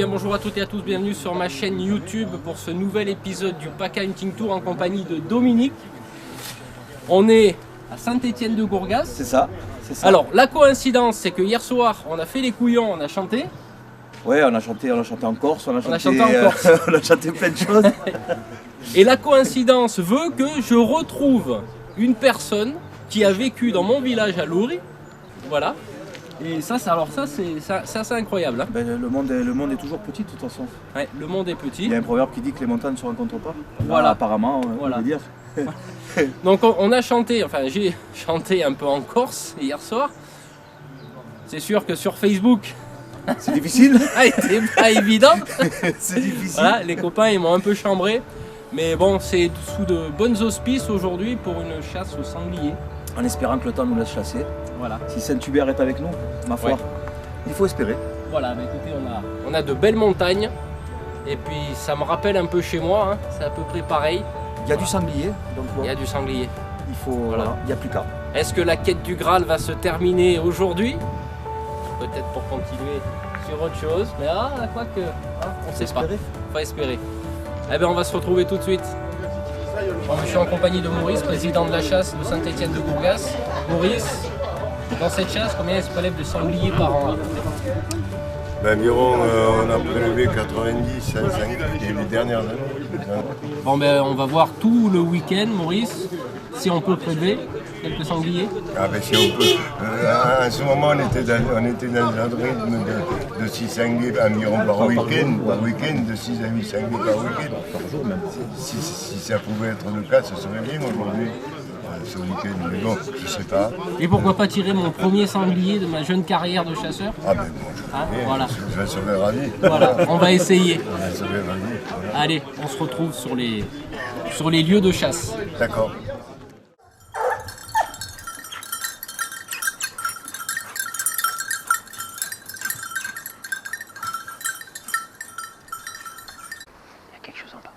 bien bonjour à toutes et à tous, bienvenue sur ma chaîne YouTube pour ce nouvel épisode du PACA Hunting Tour en compagnie de Dominique. On est à Saint-Étienne-de-Gourgaz. C'est ça. Alors la coïncidence c'est que hier soir on a fait les couillons, on a chanté. Ouais, on a chanté en Corse, on a chanté plein de choses. Et la coïncidence veut que je retrouve une personne qui a vécu dans mon village à Louri. Voilà. Et ça c'est assez incroyable. Hein. Ben, le monde est toujours petit de toute façon. Ouais, le monde est petit. Il y a un proverbe qui dit que les montagnes ne se rencontrent pas. Voilà. Apparemment, on peut dire. Donc on a chanté, enfin j'ai chanté un peu en Corse hier soir. C'est sûr que sur Facebook, c'est difficile. C'était pas évident. C'est difficile. Voilà, les copains ils m'ont un peu chambré. Mais bon, c'est sous de bonnes auspices aujourd'hui pour une chasse au sanglier. En espérant que le temps nous laisse chasser. Voilà. Si Saint-Hubert est avec nous, ma foi, il faut espérer. Voilà, bah écoutez, on a de belles montagnes. Et puis ça me rappelle un peu chez moi, hein. C'est à peu près pareil. Il y a du sanglier. Donc bon, il y a du sanglier. Il faut, voilà, il n'y a plus qu'à. Est-ce que la quête du Graal va se terminer aujourd'hui? Peut-être pour continuer sur autre chose. Mais quoique, on ne sait pas. Faut espérer. Eh bien, on va se retrouver tout de suite. Bon, je suis en compagnie de Maurice, président de la chasse de Saint-Étienne-de-Gourgaz. Maurice, dans cette chasse, combien il se prélève de sangliers par an? Environ, on a prélevé 90, 105 et les dernières années. Bon, ben, on va voir tout le week-end, Maurice, si on peut prélever quelques sangliers. Ah ben si on peut. À ce moment, on était dans un rythme de 6 sangliers environ par week-end, de 6 à 8 sangliers par week-end. Par jour même. Si ça pouvait être le cas, ce serait bien aujourd'hui. Ce week-end, mais bon, je sais pas. Et pourquoi pas tirer mon premier sanglier de ma jeune carrière de chasseur? Ah ben bon, je voilà. je serais ravi. Voilà, on va essayer. Je serais ravi. Voilà. Allez, on se retrouve sur les lieux de chasse. D'accord. Il y a quelque chose en bas.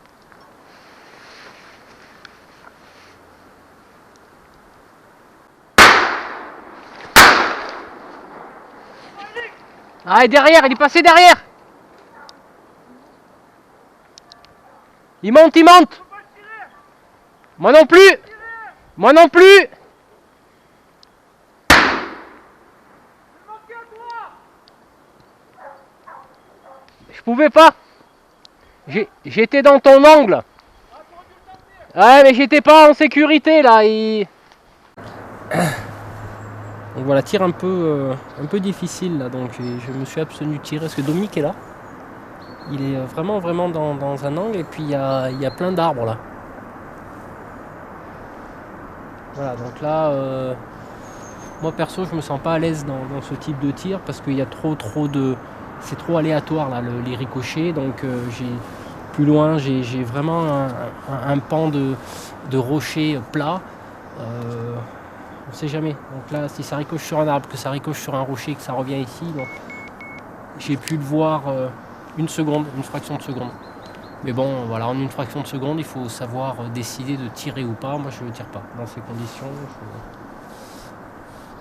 Ah, il est derrière, il est passé derrière. Il monte, il monte. Moi non plus. Moi non plus. Je pouvais pas. J'étais dans ton angle. Ouais, mais j'étais pas en sécurité là. Donc voilà, tir un peu difficile là, donc je me suis abstenu de tirer parce que Dominique est là. Il est vraiment dans un angle et puis il y a plein d'arbres là. Voilà, donc là, moi perso je me sens pas à l'aise dans ce type de tir parce qu'il y a trop de... C'est trop aléatoire là, les ricochets, donc plus loin j'ai vraiment un pan de rochers plats. On sait jamais. Donc là, si ça ricoche sur un arbre, que ça ricoche sur un rocher, que ça revient ici, donc j'ai pu le voir une fraction de seconde. Mais bon, voilà, en une fraction de seconde, il faut savoir décider de tirer ou pas. Moi, je ne tire pas. Dans ces conditions,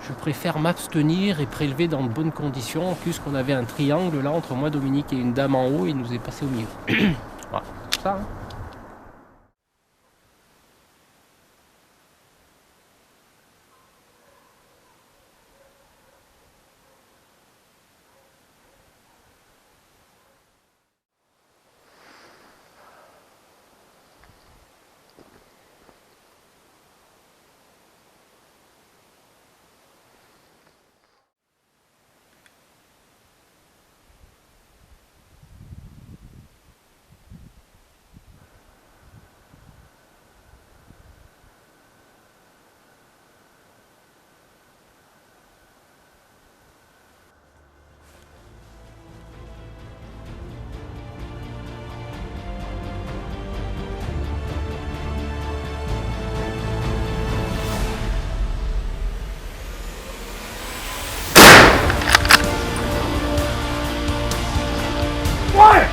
je préfère m'abstenir et prélever dans de bonnes conditions. En plus, qu'on avait un triangle là entre moi, Dominique et une dame en haut, et il nous est passé au milieu. Voilà, ça. Hein. Ouais!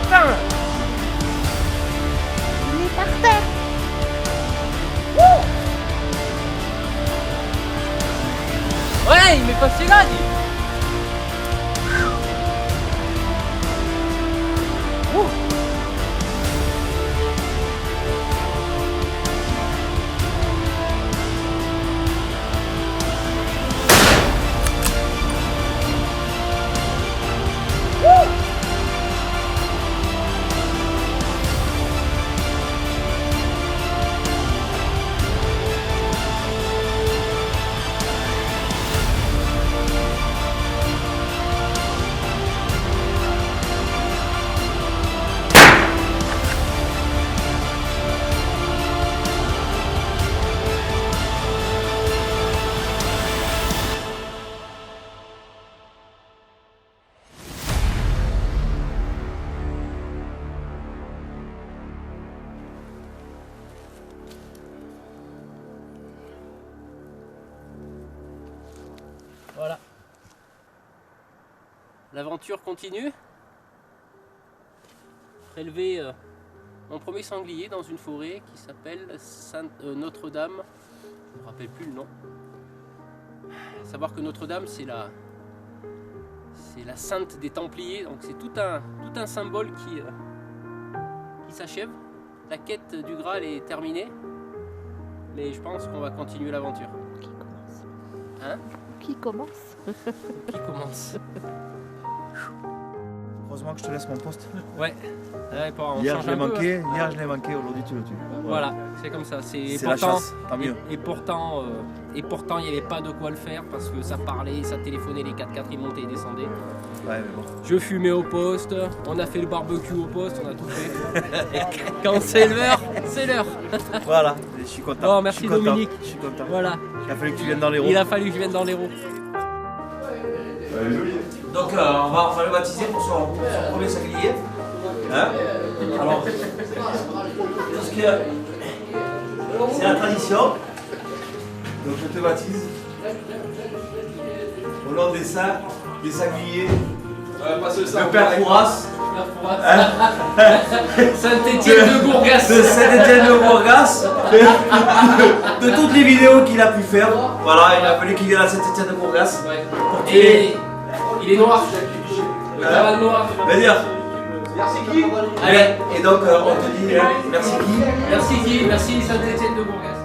Putain! Il est par terre. Ouais, il m'est passé là, dis! L'aventure continue. Prélever mon premier sanglier dans une forêt qui s'appelle Notre-Dame. Je ne me rappelle plus le nom. Savoir que Notre-Dame, c'est la sainte des Templiers, donc c'est tout un symbole qui s'achève. La quête du Graal est terminée, mais je pense qu'on va continuer l'aventure. Qui commence? Hein? Qui commence? Qui commence? Heureusement que je te laisse mon poste. Ouais. Ouais, on Hier change je l'ai un peu, manqué, hein. hier je l'ai manqué, aujourd'hui tu le tues. Voilà, c'est comme ça. C'est la chasse, tant mieux. Et pourtant, il n'y avait pas de quoi le faire parce que ça parlait, ça téléphonait, les 4x4 ils montaient et descendaient. Ouais, mais bon. Je fumais au poste, on a fait le barbecue au poste, on a tout fait. Et quand c'est l'heure, c'est l'heure. Voilà, je suis content. Bon, merci Dominique. Je suis content. Voilà. Il a fallu que tu viennes dans les roues. Il a fallu que je vienne dans l'Hérault. Donc on va le baptiser pour son premier sanglier. Hein? Alors, parce que c'est la tradition. Donc je te baptise au nom des saints, des sangliers, de Père Fouras, Saint-Étienne de Gourgas. de Saint-Étienne de Gourgas, de toutes les vidéos qu'il a pu faire. Voilà, il a fallu qu'il vienne à Saint-Étienne de Gourgas. Ouais. Et il est noir. Le cavale noir. Va dire. Merci qui? Allez, et donc on te dit merci qui? Merci qui? Merci Saint-Étienne de Gourgas.